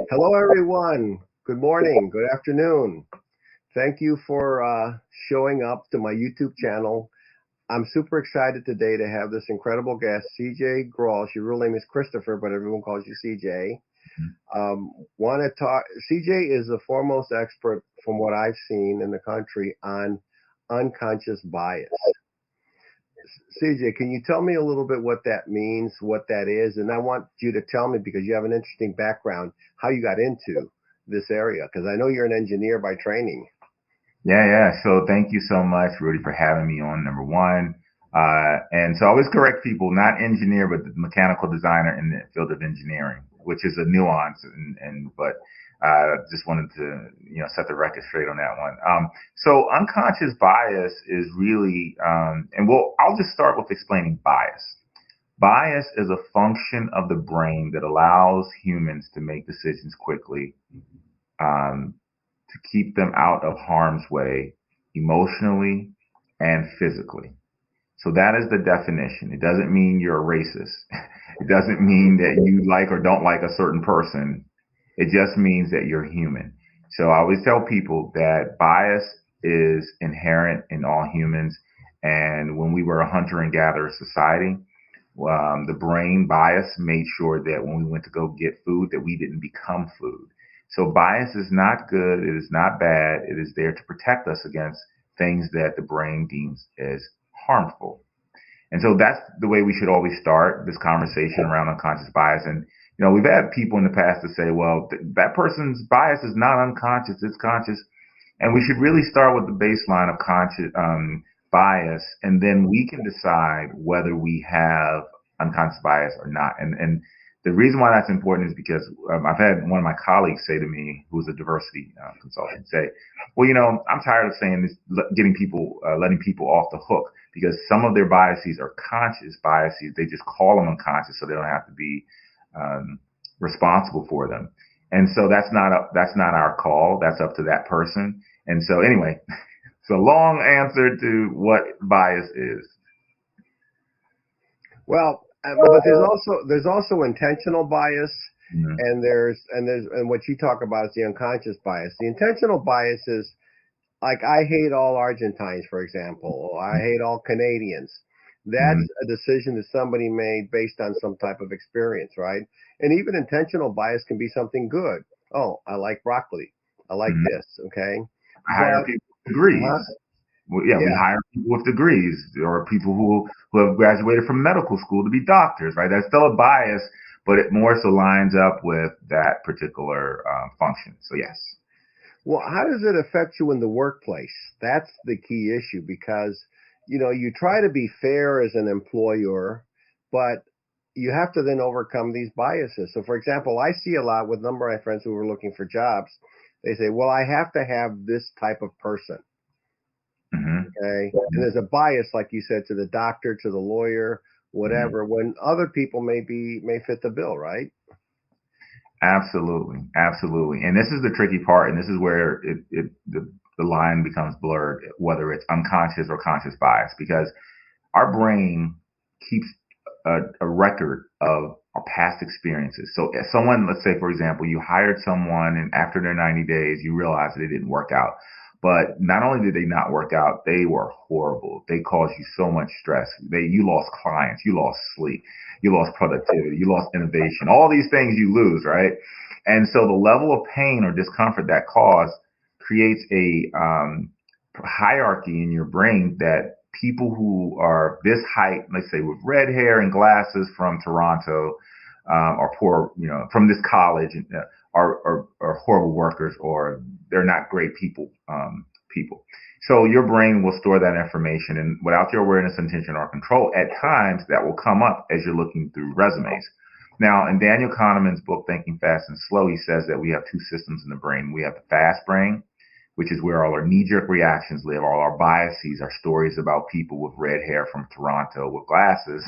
Hello, everyone. Good morning. Good afternoon. Thank you for showing up to my YouTube channel. I'm super excited today to have this incredible guest, CJ Gross. Your real name is Christopher, but everyone calls you CJ. Want to talk? CJ is the foremost expert, from what I've seen in the country, on unconscious bias. CJ, can you tell me a little bit what that means, what that is? And I want you to tell me, because you have an interesting background, how you got into this area, because I know you're an engineer by training. Yeah. So thank you so much, Rudy, for having me on, number one. And so I always correct people, not engineer, but the mechanical designer in the field of engineering, which is a nuance. But just wanted to, set the record straight on that one. So unconscious bias is really, I'll just start with explaining bias. Bias is a function of the brain that allows humans to make decisions quickly, um, to keep them out of harm's way emotionally and physically. So that is the definition. It doesn't mean you're a racist. It doesn't mean that you like or don't like a certain person. It just means that you're human. So I always tell people that bias is inherent in all humans. And when we were a hunter and gatherer society, the brain bias made sure that when we went to go get food, that we didn't become food. So bias is not good. It is not bad. It is there to protect us against things that the brain deems as harmful. And so that's the way we should always start this conversation around unconscious bias. And, we've had people in the past to say, well, that person's bias is not unconscious, it's conscious. And we should really start with the baseline of conscious bias, and then we can decide whether we have unconscious bias or not. And the reason why that's important is because I've had one of my colleagues say to me, who's a diversity consultant, say, well, I'm tired of saying this, letting people off the hook, because some of their biases are conscious biases. They just call them unconscious so they don't have to be responsible for them. And so that's not our call. That's up to that person. And so anyway, it's a long answer to what bias is. Well, but there's also intentional bias, Mm-hmm. and what you talk about is the unconscious bias. The intentional bias is like, I hate all Argentines, for example, or I hate all Canadians. That's Mm-hmm. a decision that somebody made based on some type of experience, right? And even intentional bias can be something good. Oh, I like broccoli. I like Mm-hmm. this. Okay. I hire But, people with degrees. huh? Well, yeah, we Yeah. hire people with degrees or people who have graduated from medical school to be doctors, right? That's still a bias, but it more so lines up with that particular function. So yes. Well, how does it affect you in the workplace? That's the key issue, because, you try to be fair as an employer, but you have to then overcome these biases. So, for example, I see a lot with a number of my friends who are looking for jobs. They say, well, I have to have this type of person. Mm-hmm. Okay. And there's a bias, like you said, to the doctor, to the lawyer, Mm-hmm. whatever, when other people may fit the bill, right? Absolutely. And this is the tricky part, and this is where the line becomes blurred, whether it's unconscious or conscious bias, because our brain keeps a record of our past experiences. So if someone, let's say, for example, you hired someone and after their 90 days, you realize that it didn't work out. But not only did they not work out, they were horrible. They caused you so much stress. You lost clients, you lost sleep, you lost productivity, you lost innovation, all these things you lose, right? And so the level of pain or discomfort that caused creates a hierarchy in your brain that people who are this height, let's say with red hair and glasses from Toronto, are poor, from this college, are horrible workers, or they're not great people. So your brain will store that information, and without your awareness, intention, or control, at times that will come up as you're looking through resumes. Now, in Daniel Kahneman's book, Thinking Fast and Slow, he says that we have two systems in the brain. We have the fast brain, which is where all our knee-jerk reactions live, all our biases, our stories about people with red hair from Toronto with glasses.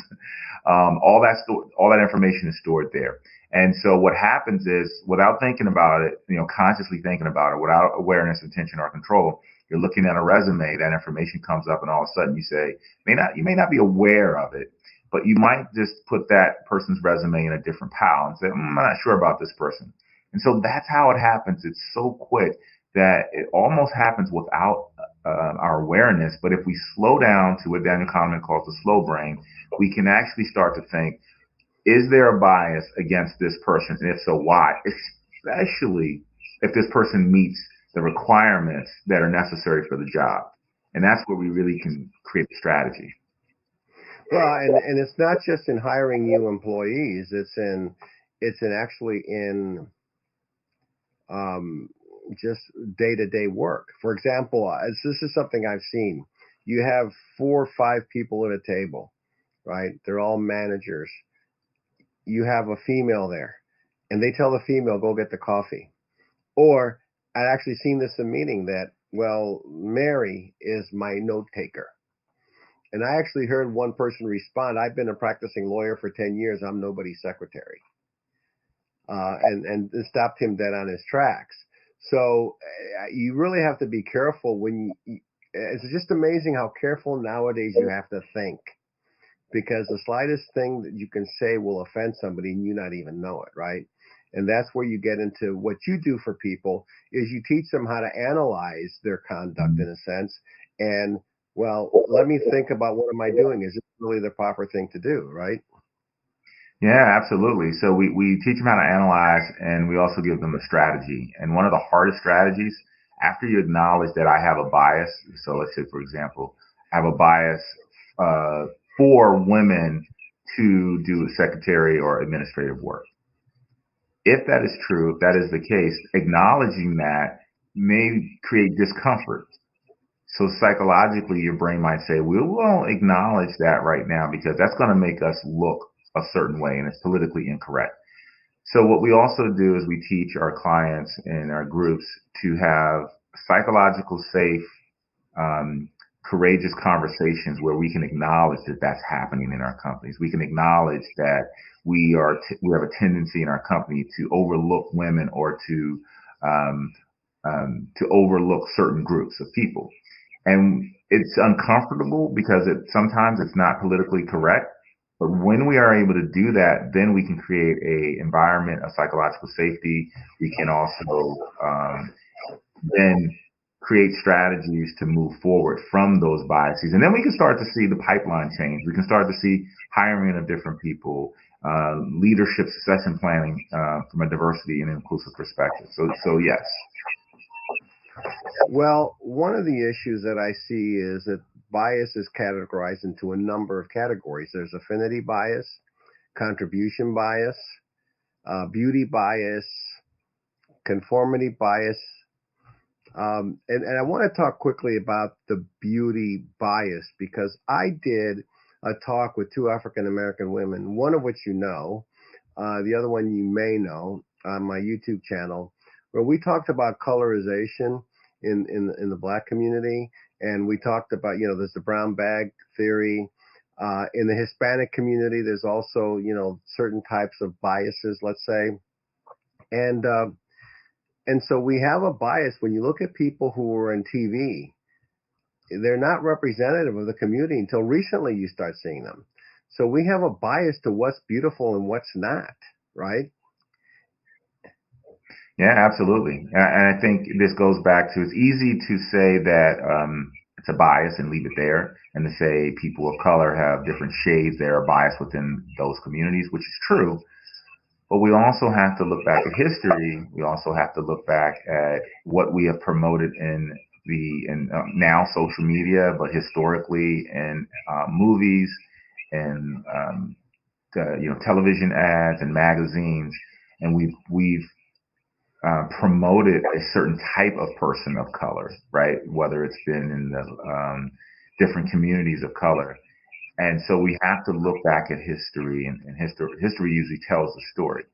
All that information is stored there. And so what happens is, without thinking about it, consciously thinking about it, without awareness, intention, or control, you're looking at a resume, that information comes up, and all of a sudden you say, you may not be aware of it, but you might just put that person's resume in a different pile and say, I'm not sure about this person. And so that's how it happens. It's so quick that it almost happens without our awareness. But if we slow down to what Daniel Kahneman calls the slow brain, we can actually start to think, is there a bias against this person? And if so, why? Especially if this person meets the requirements that are necessary for the job. And that's where we really can create a strategy. Well, and it's not just in hiring new employees. It's actually in just day-to-day work. For example, this is something I've seen. You have 4 or 5 people at a table, right? They're all managers. You have a female there, and they tell the female, go get the coffee. Or I'd actually seen this in a meeting that, well, Mary is my note taker. And I actually heard one person respond, I've been a practicing lawyer for 10 years. I'm nobody's secretary. And stopped him dead on his tracks. So you really have to be careful it's just amazing how careful nowadays you have to think, because the slightest thing that you can say will offend somebody and you not even know it, right? And that's where you get into what you do for people is you teach them how to analyze their conduct in a sense. And, well, let me think about what am I doing? Is this really the proper thing to do, right? Yeah, absolutely. So we teach them how to analyze, and we also give them a strategy. And one of the hardest strategies, after you acknowledge that I have a bias, so let's say, for example, I have a bias for women to do secretary or administrative work. If that is true, if that is the case, acknowledging that may create discomfort. So psychologically, your brain might say, we won't acknowledge that right now because that's going to make us look a certain way and it's politically incorrect. So what we also do is we teach our clients in our groups to have psychological safe, courageous conversations where we can acknowledge that that's happening in our companies. We can acknowledge that we have a tendency in our company to overlook women or to overlook certain groups of people. And it's uncomfortable because sometimes it's not politically correct. But when we are able to do that, then we can create a environment of psychological safety. We can also then create strategies to move forward from those biases. And then we can start to see the pipeline change. We can start to see hiring of different people, leadership succession planning from a diversity and inclusive perspective. So yes. Well, one of the issues that I see is that bias is categorized into a number of categories. There's affinity bias, contribution bias, beauty bias, conformity bias. And I want to talk quickly about the beauty bias because I did a talk with 2 African American women, one of which you know, the other one you may know on my YouTube channel, where we talked about colorization in the Black community, and we talked about, there's the brown bag theory. In the Hispanic community, there's also, certain types of biases, let's say. And so we have a bias when you look at people who are on TV, they're not representative of the community until recently you start seeing them. So we have a bias to what's beautiful and what's not, right? Yeah, absolutely. And I think this goes back to, it's easy to say that it's a bias and leave it there, and to say people of color have different shades that are biased within those communities, which is true. But we also have to look back at history. We also have to look back at what we have promoted in now social media, but historically in movies and television ads and magazines, and we've promoted a certain type of person of color, right? Whether it's been in the different communities of color. And so we have to look back at history, and history usually tells the story.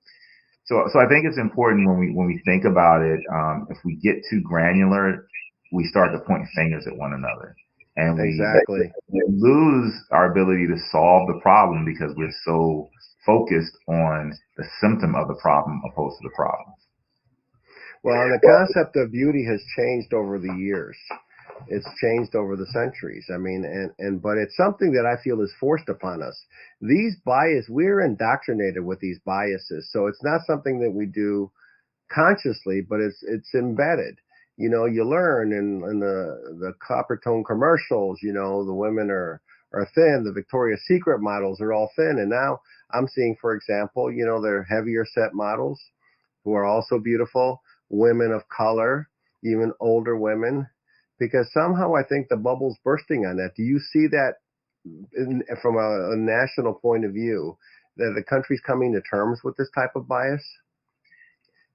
So I think it's important when we think about it. If we get too granular, we start to point fingers at one another, and Exactly. we lose our ability to solve the problem because we're so focused on the symptom of the problem opposed to the problem. Well, and the concept of beauty has changed over the years. It's changed over the centuries. I mean, but it's something that I feel is forced upon us. We're indoctrinated with these biases. So it's not something that we do consciously, but it's embedded. You learn in the copper tone commercials. The women are thin. The Victoria's Secret models are all thin, and now I'm seeing, for example, they're heavier set models who are also beautiful, women of color, even older women, because somehow I think the bubble's bursting on that. Do you see that from a national point of view, that the country's coming to terms with this type of bias?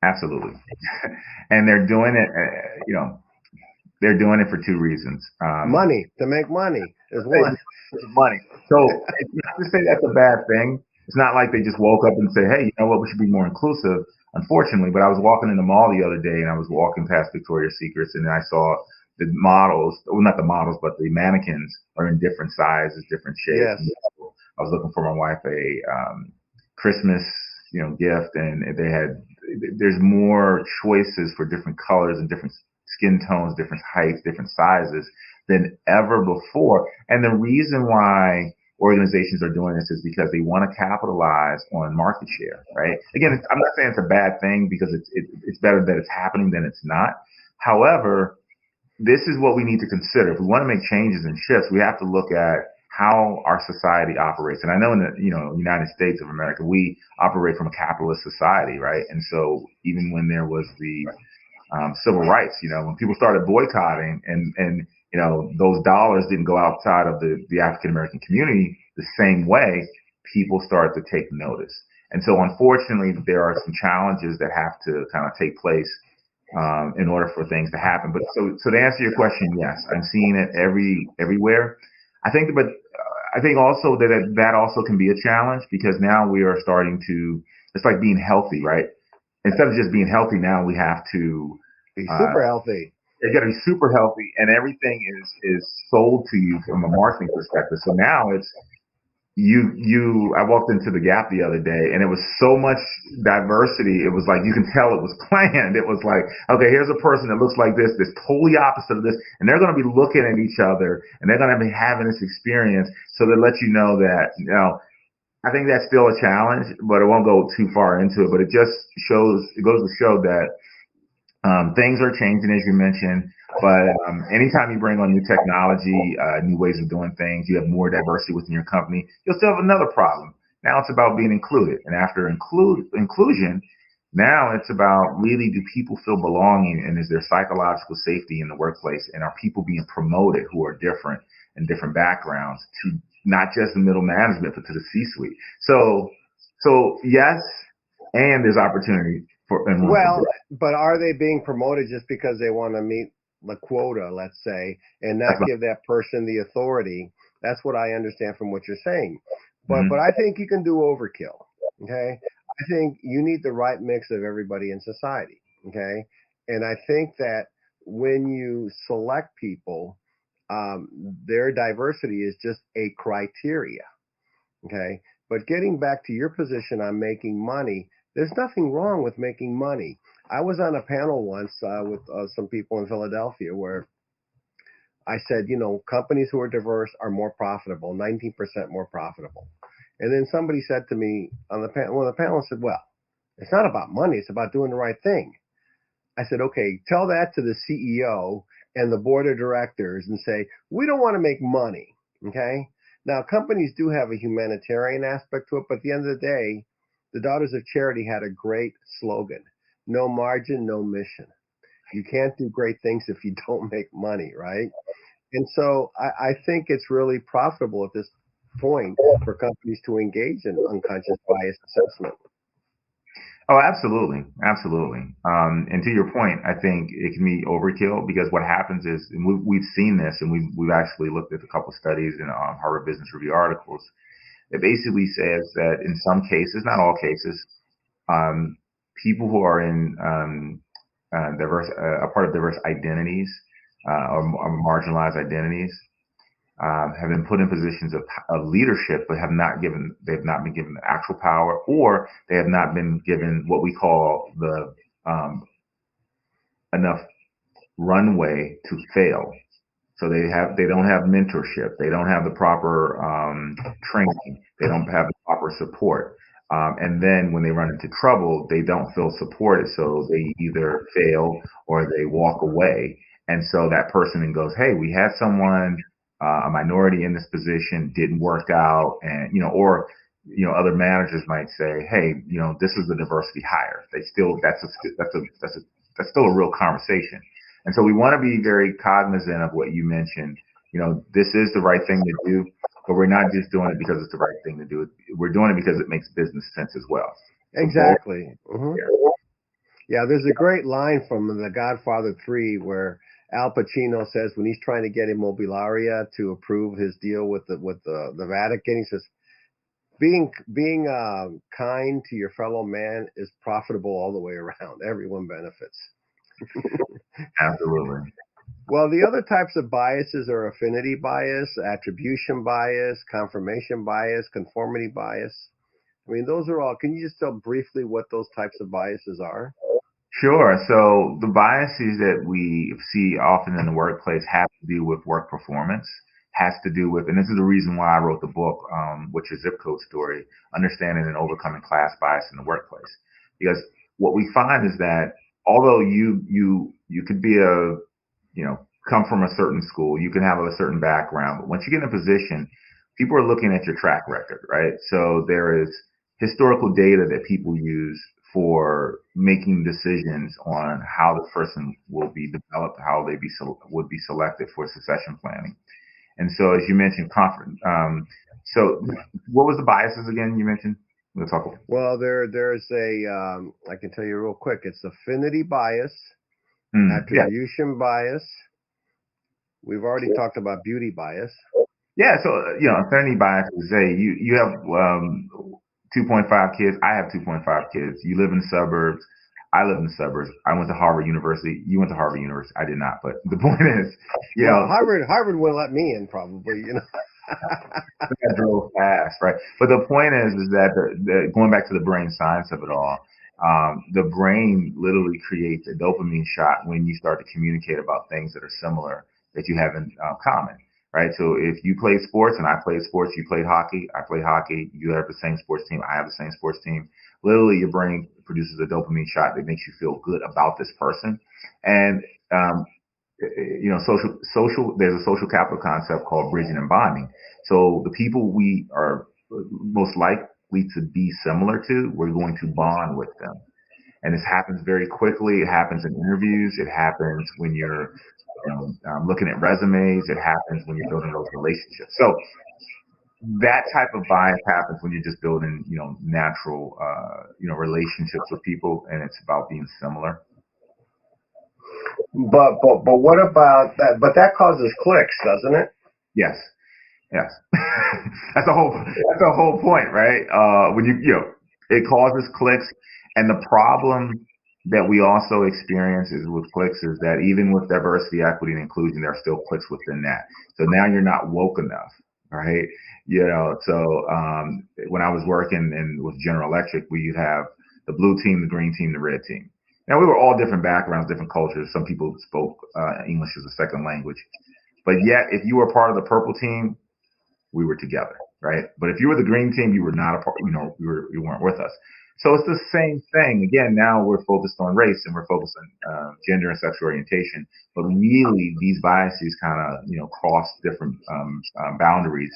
Absolutely. And they're doing it, they're doing it for two reasons. Money, to make money is one. Money. So it's not to say that's a bad thing. It's not like they just woke up and say, hey, you know what, we should be more inclusive. Unfortunately, but I was walking in the mall the other day and I was walking past Victoria's Secrets and I saw the models, well, not the models, but the mannequins are in different sizes, different shapes. Yes. I was looking for my wife a Christmas, gift, and there's more choices for different colors and different skin tones, different heights, different sizes than ever before. And the reason why organizations are doing this is because they want to capitalize on market share, right? Again, I'm not saying it's a bad thing because it's better that it's happening than it's not. However, this is what we need to consider. If we want to make changes and shifts, we have to look at how our society operates. And I know in the United States of America, we operate from a capitalist society, right? And so even when there was the civil rights, when people started boycotting and those dollars didn't go outside of the African American community the same way, people started to take notice. And so unfortunately, there are some challenges that have to kind of take place in order for things to happen. But so to answer your question, yes, I'm seeing it everywhere. I think also that also can be a challenge because now we are starting to. It's like being healthy, right? Instead of just being healthy, now we have to be super healthy. You got to be super healthy, and everything is sold to you from a marketing perspective. So now it's I walked into the Gap the other day and it was so much diversity. It was like, you can tell it was planned. It was like, okay, here's a person that looks like this totally opposite of this. And they're going to be looking at each other and they're going to be having this experience. So they let you know that, I think that's still a challenge, but I won't go too far into it, but it goes to show that things are changing, as you mentioned, but anytime you bring on new technology, new ways of doing things, you have more diversity within your company, you'll still have another problem. Now it's about being included. And after inclusion, now it's about really, do people feel belonging and is there psychological safety in the workplace? And are people being promoted who are different and different backgrounds to not just the middle management, but to the C-suite? So yes, and there's opportunity. Well, but are they being promoted just because they want to meet the quota, let's say, and not give that person the authority? That's what I understand from what you're saying. But I think you can do overkill. Okay. I think you need the right mix of everybody in society. Okay. And I think that when you select people, their diversity is just a criteria. Okay. But getting back to your position on making money, there's nothing wrong with making money. I was on a panel once with some people in Philadelphia where I said, companies who are diverse are more profitable, 19% more profitable. And then somebody said to me on the panel, one of the panelists said, well, it's not about money, it's about doing the right thing. I said, okay, tell that to the CEO and the board of directors and say, we don't want to make money. Okay. Now, companies do have a humanitarian aspect to it, but at the end of the day, the Daughters of Charity had a great slogan: no margin, no mission. You can't do great things if you don't make money, right? And so I think it's really profitable at this point for companies to engage in unconscious bias assessment. Oh, absolutely. Absolutely. And to your point, I think it can be overkill because what happens is, and we've seen this, and we've actually looked at a couple of studies in Harvard Business Review articles. It basically says that in some cases, not all cases, people who are in a part of diverse identities or marginalized identities have been put in positions of leadership, but they've not been given the actual power, or they have not been given what we call the enough runway to fail. So they don't have mentorship, they don't have the proper training, they don't have the proper support. And then when they run into trouble, they don't feel supported. So they either fail or they walk away. And so that person then goes, hey, we had someone, a minority in this position, didn't work out. And, or, other managers might say, hey, this is a diversity hire. They still, that's still a real conversation. And so we want to be very cognizant of what you mentioned. This is the right thing to do, but we're not just doing it because it's the right thing to do. We're doing it because it makes business sense as well. Exactly. Yeah, there's a great line from The Godfather 3 where Al Pacino says when he's trying to get Immobiliaria to approve his deal with the Vatican, he says, being kind to your fellow man is profitable all the way around. Everyone benefits. Absolutely. Well, the other types of biases are affinity bias, attribution bias, confirmation bias, conformity bias. I mean, those are all. Can you just tell briefly what those types of biases are? Sure. So the biases that we see often in the workplace have to do with work performance, has to do with, and this is the reason why I wrote the book, which is Zip Code Story, Understanding and Overcoming Class Bias in the Workplace. Because what we find is that although you could be come from a certain school, you can have a certain background, but once you get in a position, people are looking at your track record, right? So there is historical data that people use for making decisions on how the person will be developed, how they would be selected for succession planning. And so, as you mentioned, so what was the biases again you mentioned? We'll talk about. Well, there's I can tell you real quick. It's affinity bias, attribution bias. We've already talked about beauty bias. Yeah, so affinity bias is you have 2.5 kids. I have 2.5 kids. You live in the suburbs. I live in the suburbs. I went to Harvard University. You went to Harvard University. I did not. But the point is, Harvard wouldn't let me in probably. I drove fast, right? But the point is that going back to the brain science of it all, the brain literally creates a dopamine shot when you start to communicate about things that are similar that you have in common. Right. So if you play sports and I played sports, you played hockey, I play hockey, you have the same sports team, I have the same sports team. Literally, your brain produces a dopamine shot that makes you feel good about this person. And, there's a social capital concept called bridging and bonding. So the people we are most likely to be similar to, we're going to bond with them. And this happens very quickly. It happens in interviews. It happens when you're looking at resumes. It happens when you're building those relationships. So that type of bias happens when you're just building, natural, relationships with people, and it's about being similar. But what about that? But that causes clicks, doesn't it? Yes. That's the whole point, right? When it causes clicks, and the problem that we also experience is with clicks is that even with diversity, equity, and inclusion, there are still clicks within that. So now you're not woke enough, right? So when I was working with General Electric, we'd have the blue team, the green team, the red team. Now we were all different backgrounds, different cultures. Some people spoke English as a second language, but yet if you were part of the purple team, we were together, right? But if you were the green team, you were not a part, you weren't with us. So it's the same thing. Again, now we're focused on race and we're focused on gender and sexual orientation, but really these biases kind of, cross different boundaries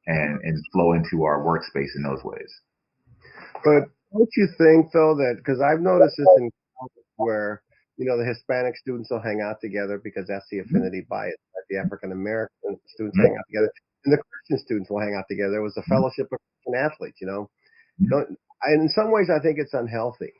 and flow into our workspace in those ways. But don't you think though that, because I've noticed this in where the Hispanic students will hang out together because that's the affinity bias. Like the African American students hang out together, and the Christian students will hang out together. There was a fellowship of Christian athletes. And in some ways, I think it's unhealthy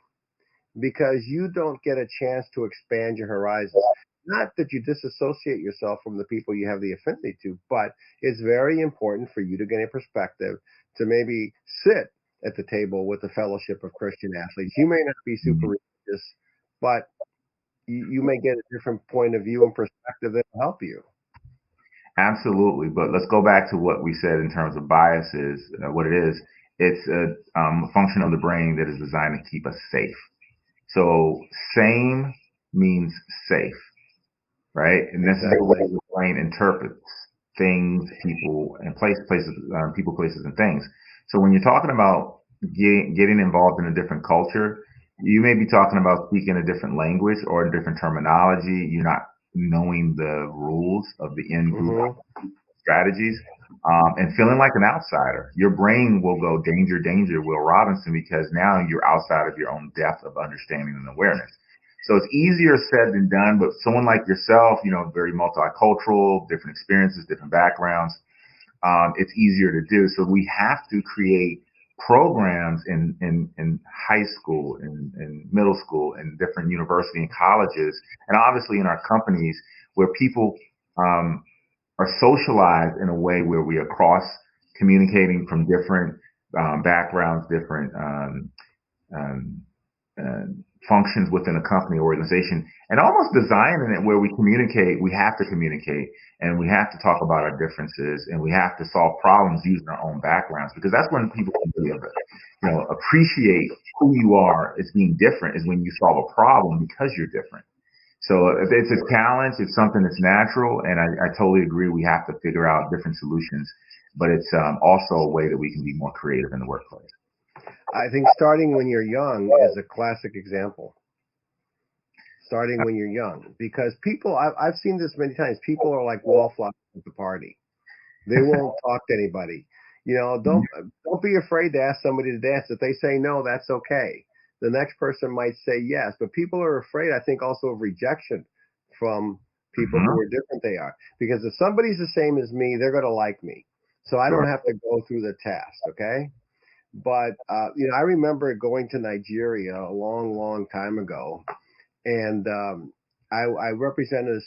because you don't get a chance to expand your horizons. Not that you disassociate yourself from the people you have the affinity to, but it's very important for you to gain a perspective to maybe sit at the table with the fellowship of Christian athletes. You may not be super religious, but you may get a different point of view and perspective that will help you. Absolutely. But let's go back to what we said in terms of biases. What it is, it's a function of the brain that is designed to keep us safe. So same means safe, right? And this is the way the brain interprets things, people, and places, people, places, and things. So when you're talking about, getting involved in a different culture, you may be talking about speaking a different language or a different terminology. You're not knowing the rules of the in-group Mm-hmm. strategies, and feeling like an outsider. Your brain will go danger, danger, Will Robinson, because now you're outside of your own depth of understanding and awareness. So it's easier said than done, but someone like yourself, very multicultural, different experiences, different backgrounds, it's easier to do. So we have to create programs in high school, in middle school, in different university and colleges, and obviously in our companies where people are socialized in a way where we are cross communicating from different backgrounds, different um, uh, functions within a company or organization, and almost designing it where we communicate. We have to communicate, and we have to talk about our differences, and we have to solve problems using our own backgrounds, because that's when people can really, appreciate who you are as being different, is when you solve a problem because you're different. So it's a challenge. It's something that's natural, and I totally agree. We have to figure out different solutions, but it's also a way that we can be more creative in the workplace. I think starting when you're young is a classic example. Starting when you're young, because people, I've seen this many times. People are like wallflowers at the party. They won't talk to anybody. Don't be afraid to ask somebody to dance. If they say no, that's okay. The next person might say yes, but people are afraid, I think, also of rejection from people who Mm-hmm. are different they are. Because if somebody's the same as me, they're going to like me. So I don't Sure. have to go through the test, okay? But I remember going to Nigeria a long, long time ago, and I represented a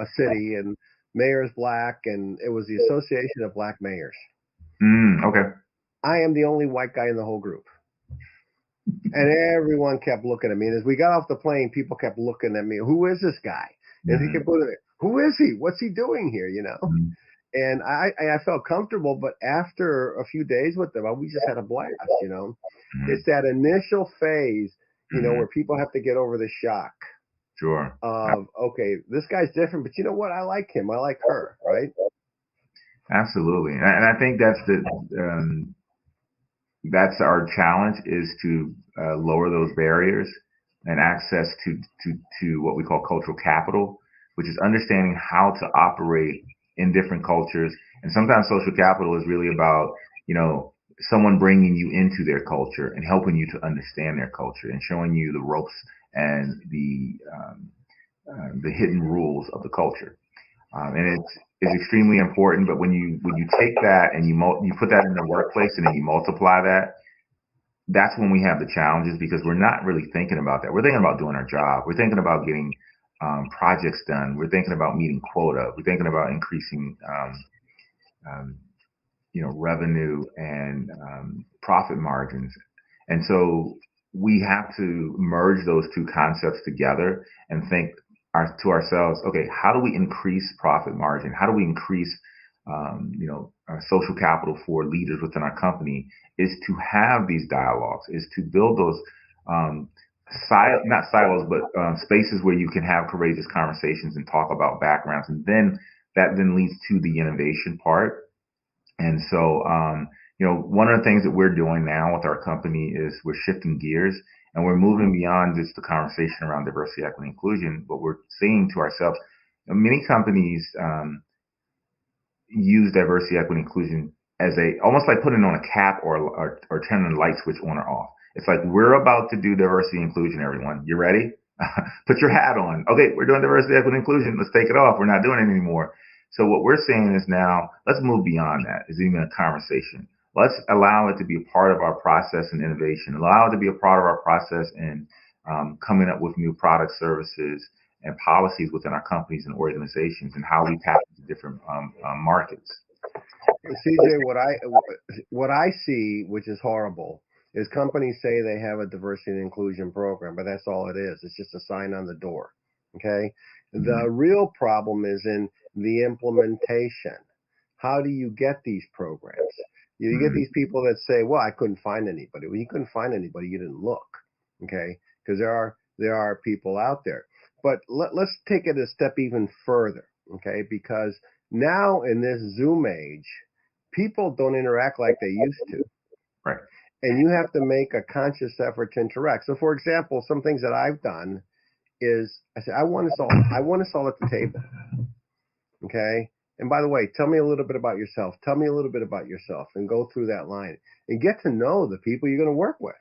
city, and mayor's black, and it was the Association of Black Mayors. Okay. I am the only white guy in the whole group, and everyone kept looking at me. And as we got off the plane, people kept looking at me. Who is this guy? And they Mm-hmm. kept looking at me. Who is he? What's he doing here? Mm-hmm. And I felt comfortable, but after a few days with them, we just had a blast. It's that initial phase, Mm-hmm. where people have to get over the shock Sure. of, okay, this guy's different, but you know what? I like him. I like her, right? Absolutely, and I think that's our challenge, is to lower those barriers and access to what we call cultural capital, which is understanding how to operate in different cultures. And sometimes social capital is really about, someone bringing you into their culture and helping you to understand their culture and showing you the ropes and the hidden rules of the culture. And it's extremely important. But when you take that and you put that in the workplace and then you multiply that, that's when we have the challenges, because we're not really thinking about that. We're thinking about doing our job. We're thinking about getting projects done. We're thinking about meeting quota. We're thinking about increasing, um, revenue and profit margins. And so we have to merge those two concepts together and think to ourselves, okay, how do we increase profit margin? How do we increase, our social capital for leaders within our company? Is to have these dialogues, is to build those, not silos, but spaces where you can have courageous conversations and talk about backgrounds. And then that then leads to the innovation part. And so, one of the things that we're doing now with our company is we're shifting gears, and we're moving beyond just the conversation around diversity, equity, inclusion. But we're saying to ourselves, many companies use diversity, equity, inclusion as almost like putting on a cap or turning the light switch on or off. It's like, we're about to do diversity, inclusion. Everyone, you ready? Put your hat on. Okay, we're doing diversity, equity, inclusion. Let's take it off. We're not doing it anymore. So what we're saying is, now let's move beyond that. It's even a conversation. Let's allow it to be a part of our process and innovation. Allow it to be a part of our process in coming up with new product, services, and policies within our companies and organizations, and how we tap into different markets. CJ, what I see, which is horrible, is companies say they have a diversity and inclusion program, but that's all it is. It's just a sign on the door. Okay. Mm-hmm. The real problem is in the implementation. How do you get these programs? You get Mm-hmm. these people that say, "Well, I couldn't find anybody." Well, you couldn't find anybody. You didn't look. Okay. Because there are people out there. But let's take it a step even further. Okay. Because now in this Zoom age, people don't interact like they used to. Right. and you have to make a conscious effort to interact. So, for example, some things that I've done is I say, I want us all at the table. Okay. And by the way, tell me a little bit about yourself. Tell me a little bit about yourself and go through that line and get to know the people you're going to work with.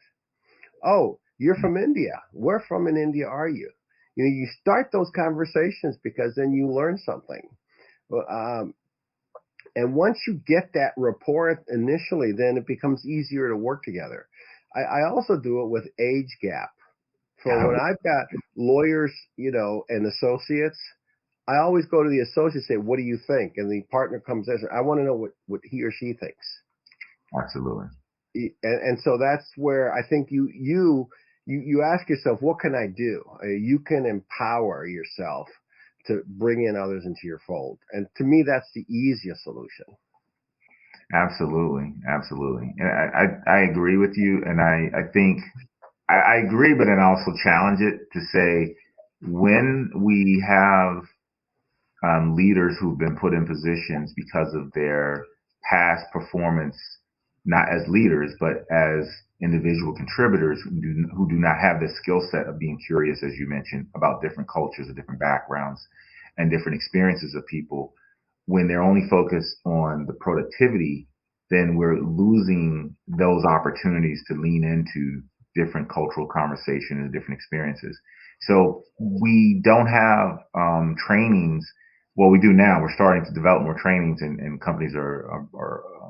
Oh, you're from India. Where from in India are you? You know, you start those conversations because then you learn something. And once you get that rapport initially, then it becomes easier to work together. I also do it with age gap. For when I've got lawyers, you know, and associates, I always go to the associate and say, what do you think? And the partner comes in, I want to know what he or she thinks. Absolutely. And so that's where I think you ask yourself, what can I do? You can empower yourself to bring in others into your fold. And to me, that's the easiest solution. Absolutely. Absolutely. And I agree with you. And I think I agree, but then I also challenge it to say when we have leaders who've been put in positions because of their past performance, not as leaders, but as individual contributors who do not have the skill set of being curious, as you mentioned, about different cultures and different backgrounds and different experiences of people. When they're only focused on the productivity, then we're losing those opportunities to lean into different cultural conversations and different experiences. So we don't have trainings. Well, we do now. We're starting to develop more trainings, and companies are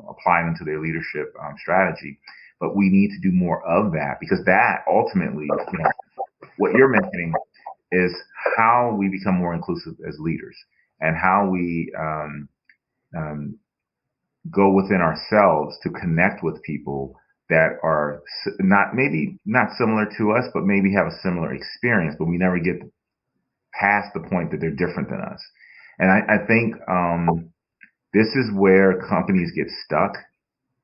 applying them to their leadership strategy. But we need to do more of that, because that ultimately, you know, what you're mentioning is how we become more inclusive as leaders, and how we go within ourselves to connect with people that are maybe not similar to us, but maybe have a similar experience, but we never get past the point that they're different than us. And I think this is where companies get stuck,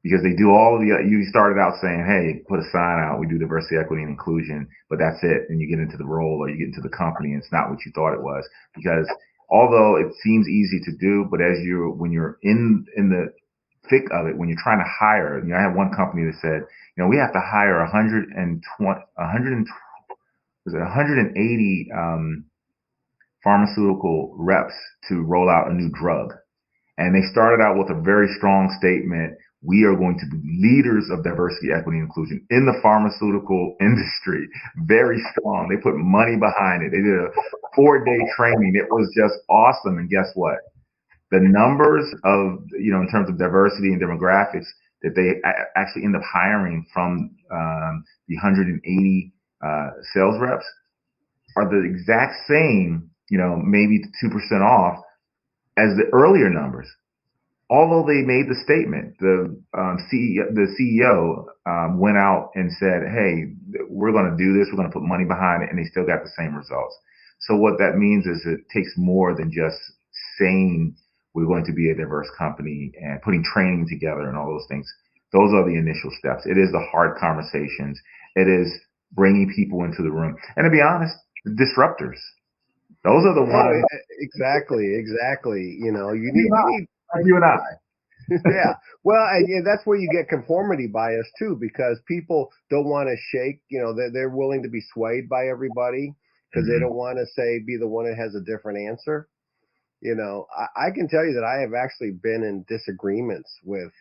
because they do all of the, you started out saying, hey, put a sign out, we do diversity, equity, and inclusion, but that's it. And you get into the role, or you get into the company, and it's not what you thought it was. Because although it seems easy to do, but when you're in the thick of it, when you're trying to hire, you know, I had one company that said, you know, we have to hire 180 pharmaceutical reps to roll out a new drug. And they started out with a very strong statement. We are going to be leaders of diversity, equity, and inclusion in the pharmaceutical industry. Very strong. They put money behind it. They did a 4-day training. It was just awesome. And guess what? The numbers of, you know, in terms of diversity and demographics that they actually end up hiring from the 180 sales reps are the exact same, you know, maybe 2% off as the earlier numbers. Although they made the statement, the CEO went out and said, hey, we're going to do this. We're going to put money behind it. And they still got the same results. So what that means is it takes more than just saying we're going to be a diverse company and putting training together and all those things. Those are the initial steps. It is the hard conversations. It is bringing people into the room. And to be honest, the disruptors. Those are the ones. Exactly. You know, you need you and I. Yeah. Well, and that's where you get conformity bias too, because people don't want to shake. You know, they're willing to be swayed by everybody because they don't want to be the one that has a different answer. You know, I can tell you that I have actually been in disagreements with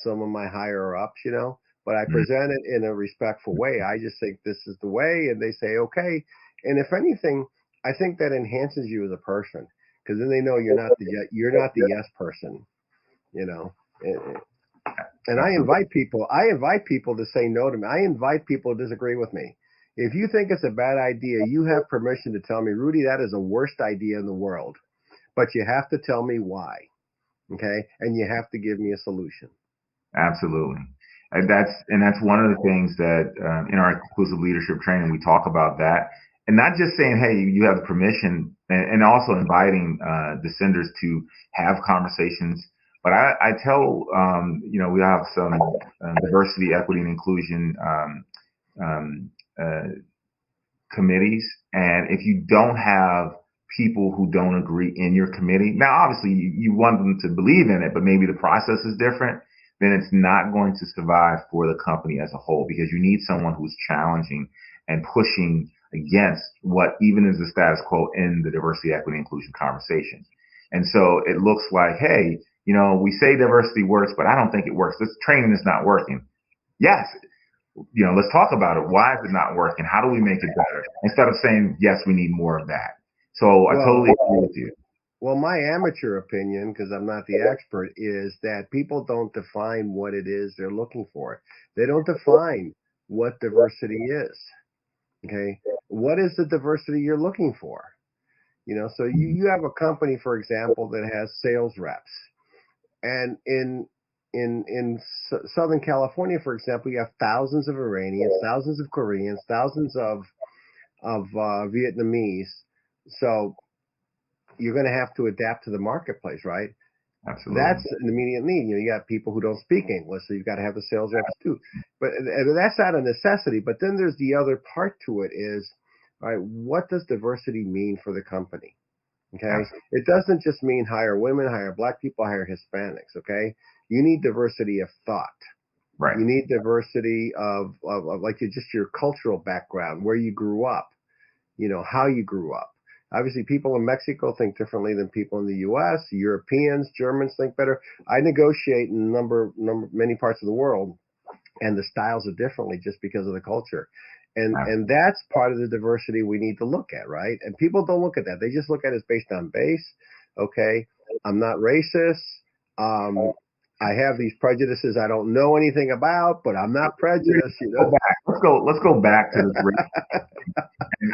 some of my higher ups. You know, but I present it in a respectful way. I just think this is the way, and they say okay. And if anything, I think that enhances you as a person, because then they know you're not the yes person, you know. And I invite people to say no to me. I invite people to disagree with me. If you think it's a bad idea, you have permission to tell me, Rudy, that is the worst idea in the world. But you have to tell me why, okay? And you have to give me a solution. Absolutely. And that's one of the things that in our inclusive leadership training, we talk about that. And not just saying, hey, you have the permission, and also inviting descenders to have conversations. But I tell, you know, we have some diversity, equity, and inclusion committees. And if you don't have people who don't agree in your committee, now obviously you want them to believe in it, but maybe the process is different. then it's not going to survive for the company as a whole, because you need someone who's challenging and pushing against what even is the status quo in the diversity, equity, inclusion conversation. And so it looks like, hey, we say diversity works, but I don't think it works. This training is not working. Yes, let's talk about it. Why is it not working? How do we make it better? Instead of saying, yes, we need more of that. So I totally agree with you. Well, my amateur opinion, because I'm not the expert, is that people don't define what it is they're looking for. They don't define what diversity is. Okay. What is the diversity you're looking for? So you have a company, for example, that has sales reps. And in Southern California, for example, you have thousands of Iranians, thousands of Koreans, thousands of Vietnamese. So you're going to have to adapt to the marketplace, right? Absolutely. That's an immediate need. You got people who don't speak English, so you've got to have the sales reps too. But that's not a necessity. But then there's the other part to it is, all right, what does diversity mean for the company? Okay. Absolutely. It doesn't just mean hire women, hire black people, hire Hispanics. Okay. You need diversity of thought. Right. You need diversity of like just your cultural background, where you grew up, how you grew up. Obviously, people in Mexico think differently than people in the U.S. Europeans, Germans think better. I negotiate in many parts of the world, and the styles are differently just because of the culture. And that's part of the diversity we need to look at, right? And people don't look at that. They just look at it as based on base. Okay, I'm not racist. I have these prejudices I don't know anything about, but I'm not prejudiced. Let's go back to this. And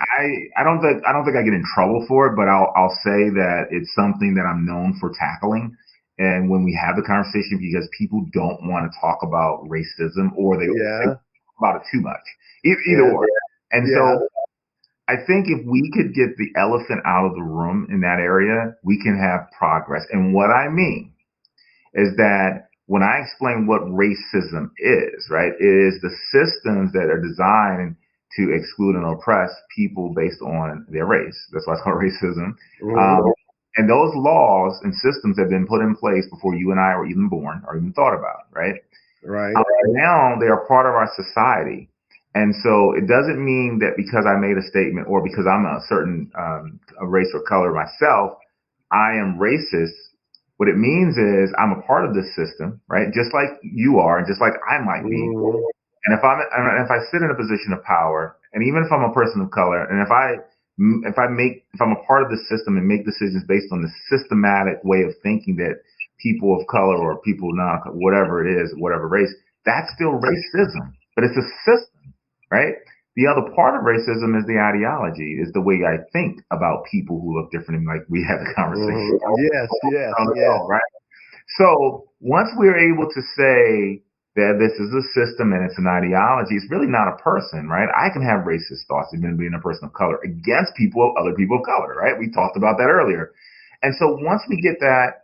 I don't think I get in trouble for it, but I'll say that it's something that I'm known for tackling. And when we have the conversation, because people don't want to talk about racism, or they talk about it too much, either or. And so I think if we could get the elephant out of the room in that area, we can have progress. And what I mean is that when I explain what racism is, right, it is the systems that are designed to exclude and oppress people based on their race. That's why it's called racism. Mm-hmm. And those laws and systems have been put in place before you and I were even born or even thought about, right? Right. Now they are part of our society. And so it doesn't mean that because I made a statement or because I'm a certain a race or color myself, I am racist. What it means is I'm a part of this system, right? Just like you are, and just like I might be. Mm-hmm. And if if I sit in a position of power, and even if I'm a person of color, and if I'm a part of the system and make decisions based on the systematic way of thinking that people of color or people not whatever it is, whatever race, that's still racism, but it's a system, right? The other part of racism is the ideology, is the way I think about people who look different, like we had the conversation. Mm-hmm. Yes. Right? So once we're able to say that this is a system and it's an ideology, it's really not a person, right? I can have racist thoughts, even being a person of color, against other people of color, right? We talked about that earlier. And so once we get that,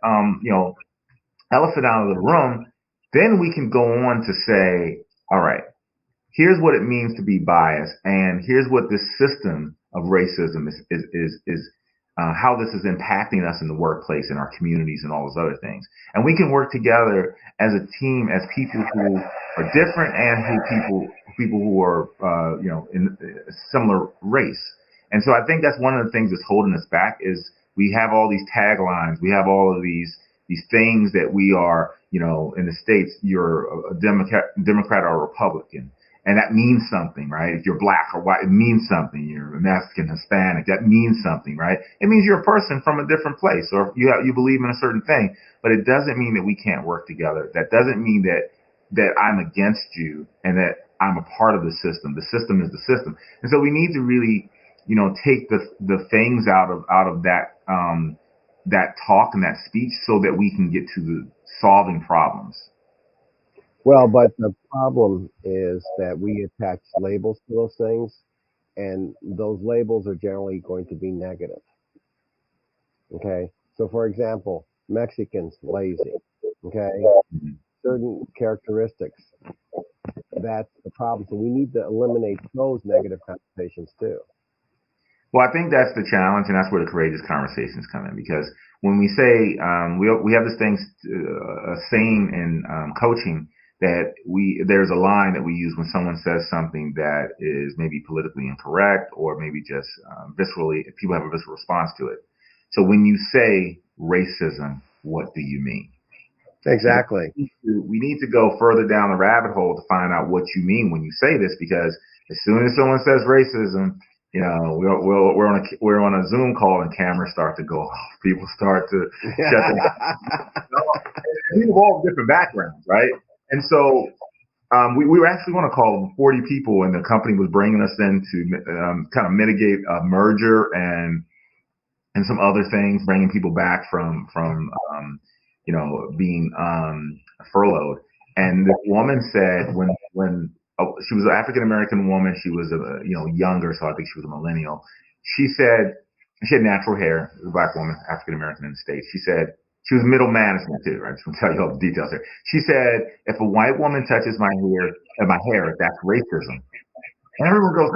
elephant out of the room, then we can go on to say, all right, here's what it means to be biased, and here's what this system of racism is how this is impacting us in the workplace, in our communities, and all those other things. And we can work together as a team, as people who are different, and people who are in a similar race. And so I think that's one of the things that's holding us back is we have all these taglines, we have all of these things that we are, in the States, you're a Democrat or a Republican. And that means something, right? If you're black or white, it means something. You're Mexican, Hispanic, that means something, right? It means you're a person from a different place, or you believe in a certain thing. But it doesn't mean that we can't work together. That doesn't mean that I'm against you and that I'm a part of the system. The system is the system. And so we need to really, take the things out of that that talk and that speech so that we can get to the solving problems. Well, but the problem is that we attach labels to those things, and those labels are generally going to be negative. Okay? So, for example, Mexicans, lazy. Okay? Mm-hmm. Certain characteristics. That's the problem. So we need to eliminate those negative connotations too. Well, I think that's the challenge, and that's where the courageous conversations come in. Because when we say we have this thing saying in coaching that there's a line that we use when someone says something that is maybe politically incorrect or maybe just viscerally, people have a visceral response to it. So when you say racism, what do you mean? Exactly. We need to go further down the rabbit hole to find out what you mean when you say this, because as soon as someone says racism, we're on a Zoom call and cameras start to go off. People start to shut them down. People of all different backgrounds, right? And so we were actually going to call 40 people, and the company was bringing us in to kind of mitigate a merger and some other things, bringing people back from being furloughed. And this woman said when she was an African American woman, she was younger, so I think she was a millennial. She said she had natural hair, a black woman, African American in the States. She said she was middle management too. I just want to tell you all the details here. She said, if a white woman touches my hair, that's racism. And everyone goes,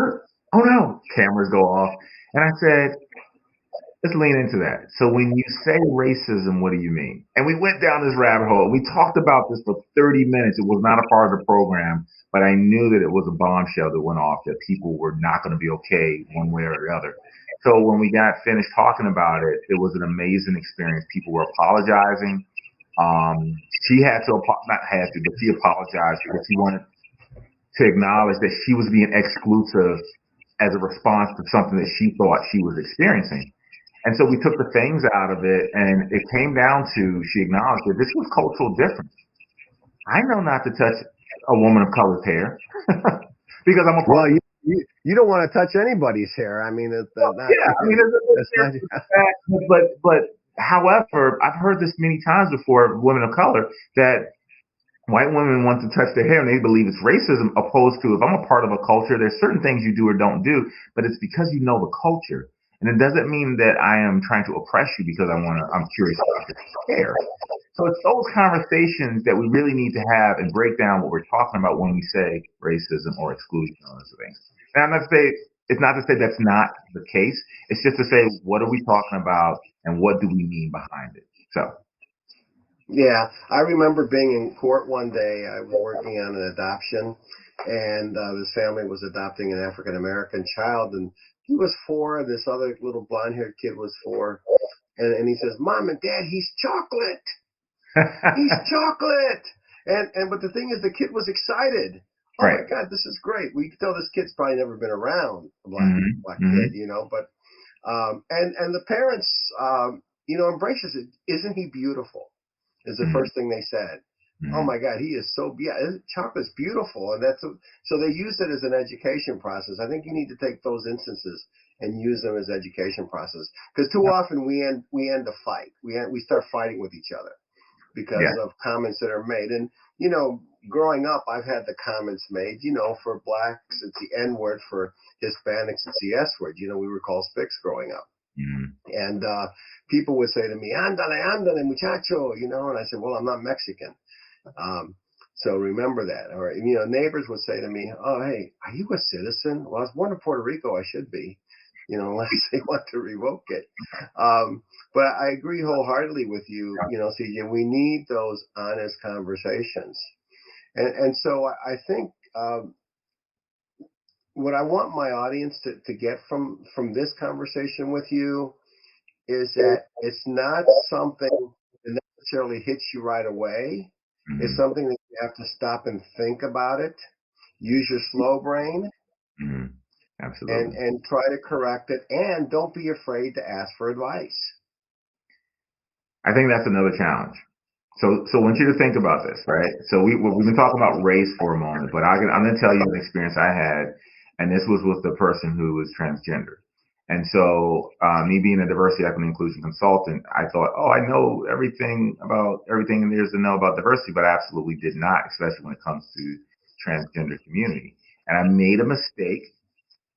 oh no, cameras go off. And I said, let's lean into that. So when you say racism, what do you mean? And we went down this rabbit hole. We talked about this for 30 minutes. It was not a part of the program, but I knew that it was a bombshell that went off, that people were not going to be okay one way or the other. So when we got finished talking about it, it was an amazing experience. People were apologizing. She had to, not had to, but she apologized because she wanted to acknowledge that she was being exclusive as a response to something that she thought she was experiencing. And so we took the things out of it, and it came down to, she acknowledged that this was cultural difference. I know not to touch a woman of color's hair because I'm a part. Well, you don't want to touch anybody's hair. I mean, it's not. Yeah, I mean, but however, I've heard this many times before, women of color, that white women want to touch their hair and they believe it's racism, opposed to, if I'm a part of a culture, there's certain things you do or don't do, but it's because you know the culture. And it doesn't mean that I am trying to oppress you because I'm curious about your hair. So it's those conversations that we really need to have and break down what we're talking about when we say racism or exclusion and those things. And it's not to say that's not the case. It's just to say, what are we talking about and what do we mean behind it? So. Yeah, I remember being in court one day. I was working on an adoption, and this family was adopting an African American child, and he was 4, and this other little blonde-haired kid was 4, and he says, "Mom and Dad, he's chocolate. He's chocolate." And but the thing is, the kid was excited. Oh right. My God, this is great. We could tell this kid's probably never been around a black kid, But and the parents, embraces it. Isn't he beautiful? Is the first thing they said. Oh my God, he is so, chocolate's beautiful. And so they use it as an education process. I think you need to take those instances and use them as education process. Because too often we end a fight. We start fighting with each other because of comments that are made. And, growing up, I've had the comments made, for blacks, it's the N word. For Hispanics, it's the S word. We were called Spics growing up. And people would say to me, "Ándale, muchacho," and I said, "Well, I'm not Mexican." So remember that. Or, neighbors would say to me, "Oh, hey, are you a citizen?" Well, I was born in Puerto Rico. I should be, unless they want to revoke it. But I agree wholeheartedly with you, CJ, we need those honest conversations. And so I think, what I want my audience to get from this conversation with you is that it's not something that necessarily hits you right away. It's something that you have to stop and think about it. Use your slow brain. Absolutely. And try to correct it. And don't be afraid to ask for advice. I think that's another challenge. So I want you to think about this, right? So we've been talking about race for a moment, but I'm going to tell you an experience I had, and this was with the person who was transgender. And so me being a diversity, equity, inclusion consultant, I thought, I know everything there is to know about diversity, but I absolutely did not, especially when it comes to transgender community. And I made a mistake,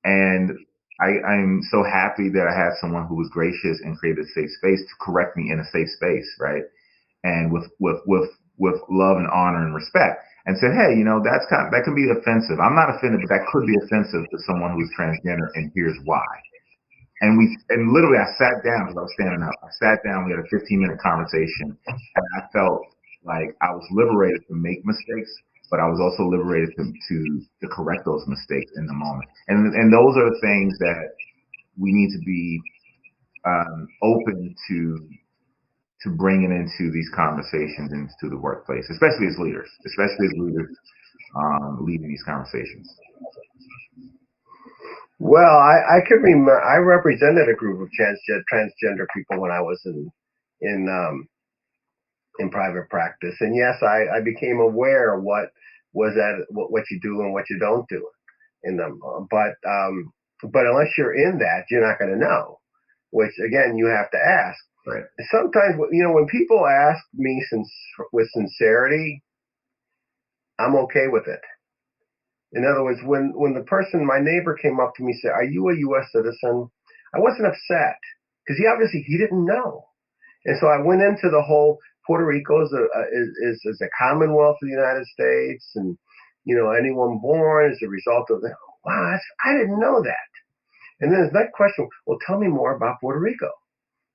and I'm so happy that I had someone who was gracious and created a safe space to correct me in a safe space, right? And with love and honor and respect, and said, hey, that can be offensive. I'm not offended, but that could be offensive to someone who's transgender, and here's why. and literally I sat down because I was standing up. I sat down. We had a 15-minute conversation, and I felt like I was liberated to make mistakes, but I was also liberated to correct those mistakes in the moment. And those are the things that we need to be open to bringing into these conversations into the workplace, especially as leaders, leading these conversations. Well, I can remember I represented a group of transgender people when I was in private practice, and yes, I became aware of what you do and what you don't do in them. But unless you're in that, you're not going to know. Which again, you have to ask. Right. Sometimes, when people ask me with sincerity, I'm okay with it. In other words, when my neighbor came up to me and said, "Are you a U.S. citizen?" I wasn't upset because he didn't know. And so I went into the whole Puerto Rico is a commonwealth of the United States, and anyone born is a result of that. Wow, I didn't know that. And then there's that question. Well, tell me more about Puerto Rico.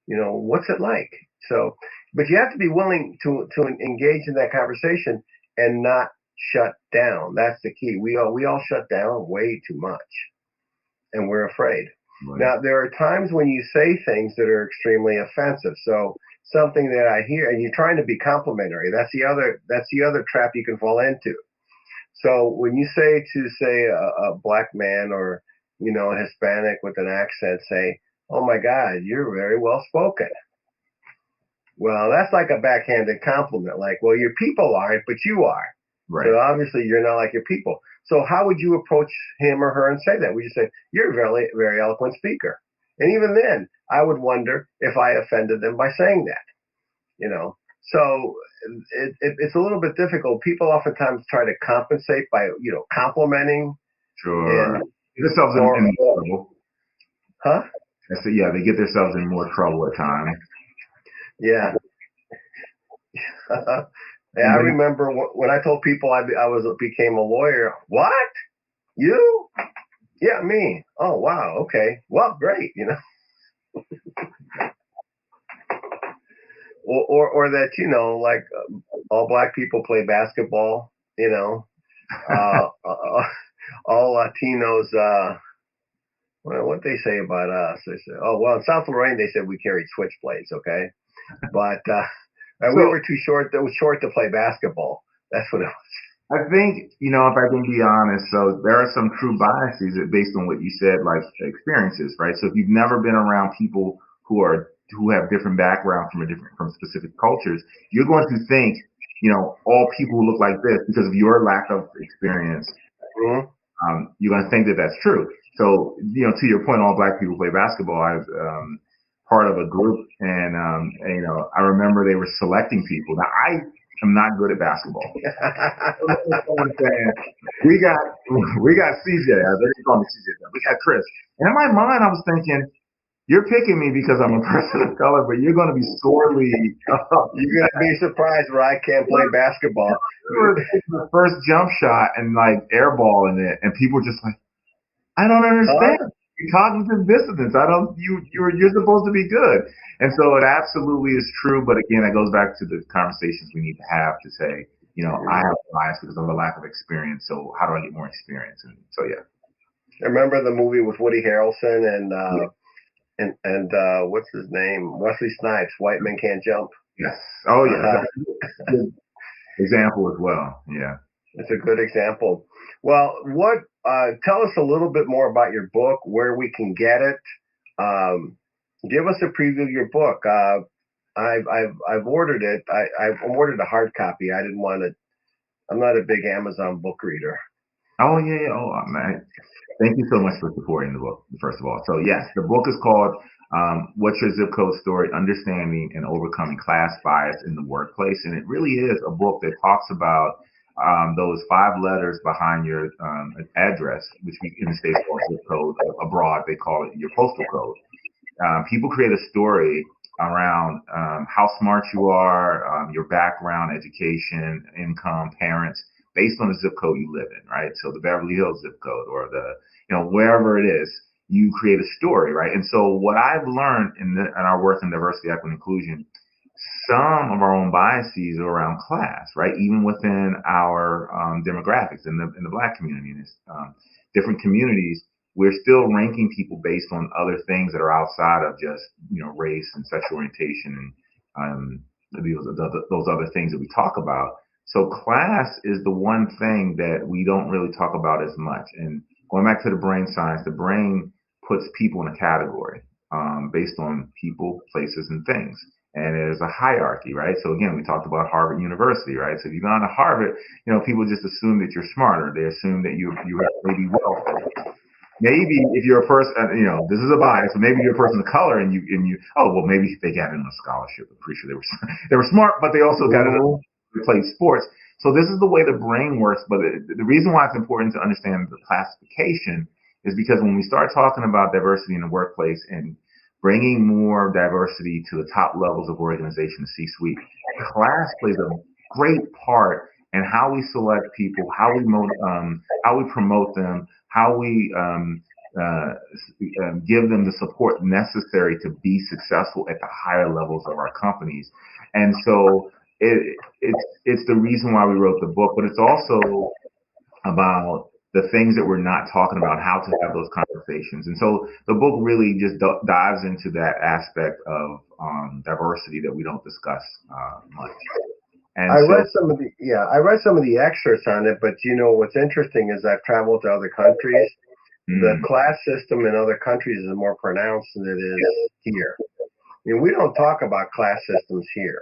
What's it like? So, but you have to be willing to engage in that conversation and not shut down. That's the key. We all shut down way too much, and we're afraid. Right. Now, there are times when you say things that are extremely offensive. So something that I hear, and you're trying to be complimentary. That's the other trap you can fall into. So when you say a black man or a Hispanic with an accent, say, "Oh my God, you're very well spoken." Well, that's like a backhanded compliment. Like, well, your people aren't, but you are. Right. So obviously you're not like your people. So how would you approach him or her and say that? Would you say, "You're a very, very eloquent speaker"? And even then, I would wonder if I offended them by saying that. So it's a little bit difficult. People oftentimes try to compensate by complimenting. Sure. Get themselves in more trouble. Huh? I said, yeah, they get themselves in more trouble at times. Yeah. Yeah, I remember when I told people I became a lawyer. What? You? Yeah, me. Oh, wow. Okay. Well, great. Or that like all black people play basketball. All Latinos. Well, what they say about us? They say, "Oh, well, in South Lorraine, they said we carried switchblades." Okay, but we were too short. That was short to play basketball. That's what it was. I think, if I can be honest, so there are some true biases based on what you said, like experiences, right? So if you've never been around people who have different backgrounds from specific cultures, you're going to think, all people who look like this because of your lack of experience. Mm-hmm. You're going to think that that's true. So, to your point, all black people play basketball. I was part of a group, and I remember they were selecting people. Now, I am not good at basketball. we got CJ. I didn't call me CJ. We got Chris. And in my mind, I was thinking, you're picking me because I'm a person of color, but you're going to be sorely. You're going to be surprised where I can't play basketball. The first jump shot and like airballing it, and people just like, I don't understand. You're cognitive dissonance. You're supposed to be good. And so it absolutely is true. But again, that goes back to the conversations we need to have to say, I have a bias because of a lack of experience. So how do I get more experience? And so, yeah. I remember the movie with Woody Harrelson and what's his name? Wesley Snipes, White Men Can't Jump. Yes. Oh, yeah. Good example as well. Yeah. It's a good example. Well, tell us a little bit more about your book, where we can get it. Give us a preview of your book. I've ordered it. I ordered a hard copy. I didn't want it. I'm not a big Amazon book reader. Oh, yeah. Oh, man. Thank you so much for supporting the book, first of all. So, yes, the book is called What's Your Zip Code Story? Understanding and Overcoming Class Bias in the Workplace. And it really is a book that talks about those 5 letters behind your address, which in the States called zip code. Abroad, they call it your postal code. People create a story around how smart you are, your background, education, income, parents, based on the zip code you live in, right? So the Beverly Hills zip code or the, wherever it is. you create a story, right? And so what I've learned in our work in diversity, equity, and inclusion, some of our own biases are around class, right? Even within our demographics in the Black community, in different communities, we're still ranking people based on other things that are outside of just race and sexual orientation and those other things that we talk about. So class is the one thing that we don't really talk about as much. And going back to the brain science, the brain puts people in a category based on people, places, and things. And there's a hierarchy, right? So again, we talked about Harvard University, right? So if you've gone to Harvard, people just assume that you're smarter. They assume that you have maybe wealth. Maybe if you're a person, this is a bias, but maybe you're a person of color and you, oh, well, maybe they got in a scholarship. I'm pretty sure they were smart, but they also got in to play sports. So this is the way the brain works. But the reason why it's important to understand the classification is because when we start talking about diversity in the workplace and bringing more diversity to the top levels of organization, C-suite, class plays a great part in how we select people, how we promote them, how we give them the support necessary to be successful at the higher levels of our companies. And so it's the reason why we wrote the book, but it's also about the things that we're not talking about, how to have those conversations. And so the book really just dives into that aspect of diversity that we don't discuss much. And I read some of the excerpts on it, but what's interesting is I've traveled to other countries. The class system in other countries is more pronounced than it is here. We don't talk about class systems here.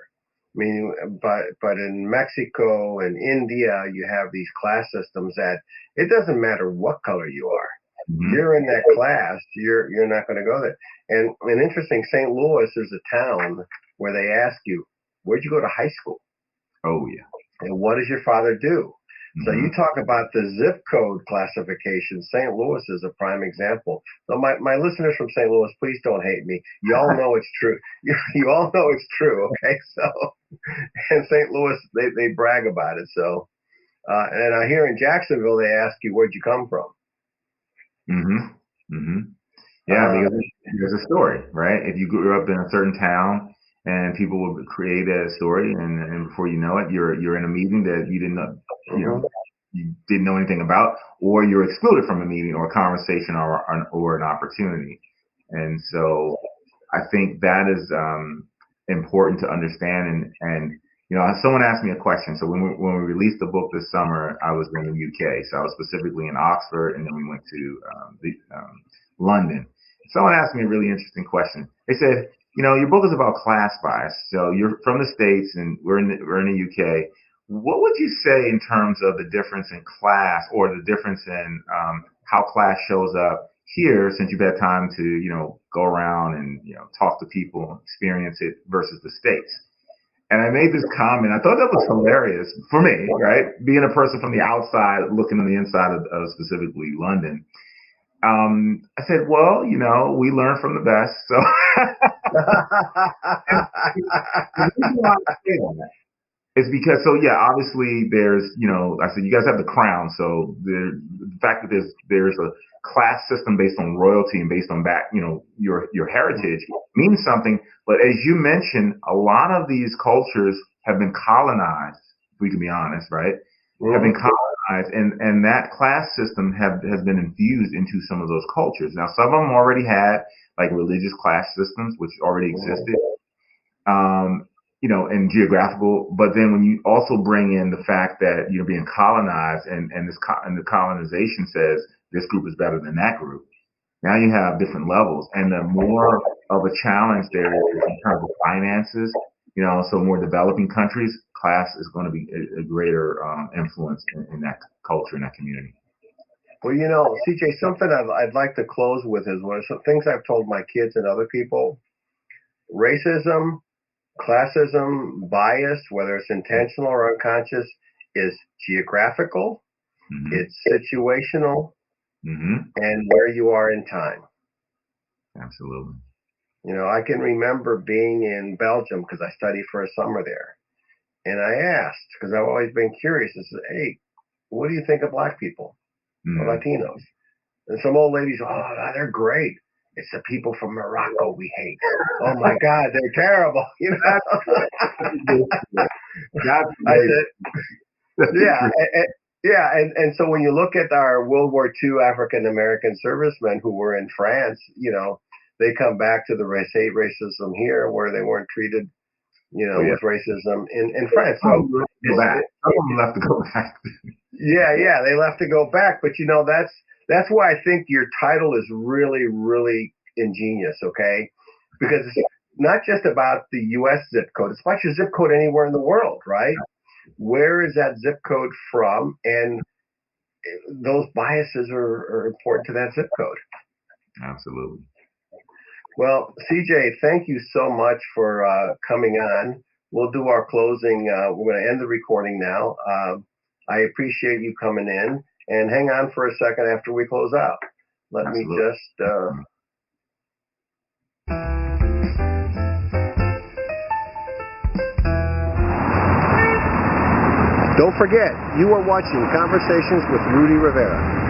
But in Mexico and India, you have these class systems that it doesn't matter what color you are. You're in that class, you're not going to go there. And interesting, St. Louis is a town where they ask you, where'd you go to high school? Oh, yeah. And what does your father do? So you talk about the zip code classification. St. Louis is a prime example. So my listeners from St. Louis, please don't hate me. You all know it's true. You all know it's true, okay? So, and St. Louis, they brag about it. So, and I hear in Jacksonville, they ask you, where'd you come from? Yeah, because there's a story, right? If you grew up in a certain town, and people will create a story, and before you know it, you're in a meeting that you didn't know, you didn't know anything about, or you're excluded from a meeting or a conversation or an opportunity. And so, I think that is important to understand. And someone asked me a question. So when we released the book this summer, I was in the UK. So I was specifically in Oxford, and then we went to London. Someone asked me a really interesting question. They said, your book is about class bias. So you're from the States and we're in the UK. What would you say in terms of the difference in class or the difference in how class shows up here, since you've had time to, go around and, talk to people, experience it versus the States? And I made this comment. I thought that was hilarious for me, right? Being a person from the outside, looking on the inside of specifically London. I said, well, we learn from the best. So it's because, obviously there's, I said, you guys have the crown. So the fact that there's a class system based on royalty and based on your heritage means something. But as you mentioned, a lot of these cultures have been colonized, if we can be honest, right? Have been colonized, and that class system has been infused into some of those cultures. Now, some of them already had like religious class systems, which already existed, and geographical. But then when you also bring in the fact that you're being colonized, and the colonization says this group is better than that group, now you have different levels, and the more of a challenge there is in terms of finances. So more developing countries, class is going to be a greater influence in that culture, in that community. Well, CJ, something I'd like to close with is one of some things I've told my kids and other people. Racism, classism, bias, whether it's intentional or unconscious, is geographical, it's situational, and where you are in time. Absolutely. I can remember being in Belgium because I studied for a summer there. And I asked, because I've always been curious, I said, hey, what do you think of Black people or Latinos? And some old ladies, oh, they're great. It's the people from Morocco we hate. Oh my God, they're terrible. You know. That's I said, and so when you look at our World War II African American servicemen who were in France, you know, they come back to the hate racism here where they weren't treated, you know, with racism in France. So some of them left to go back. Yeah, they left to go back. But you know, that's why I think your title is really, really ingenious, okay? Because it's not just about the U.S. zip code. It's about your zip code anywhere in the world, right? Where is that zip code from? And those biases are important to that zip code. Absolutely. Well, CJ, thank you so much for coming on. We'll do our closing. We're going to end the recording now. I appreciate you coming in, and hang on for a second after we close out. Let Absolutely. me just... Don't forget, you are watching Conversations with Rudy Rivera.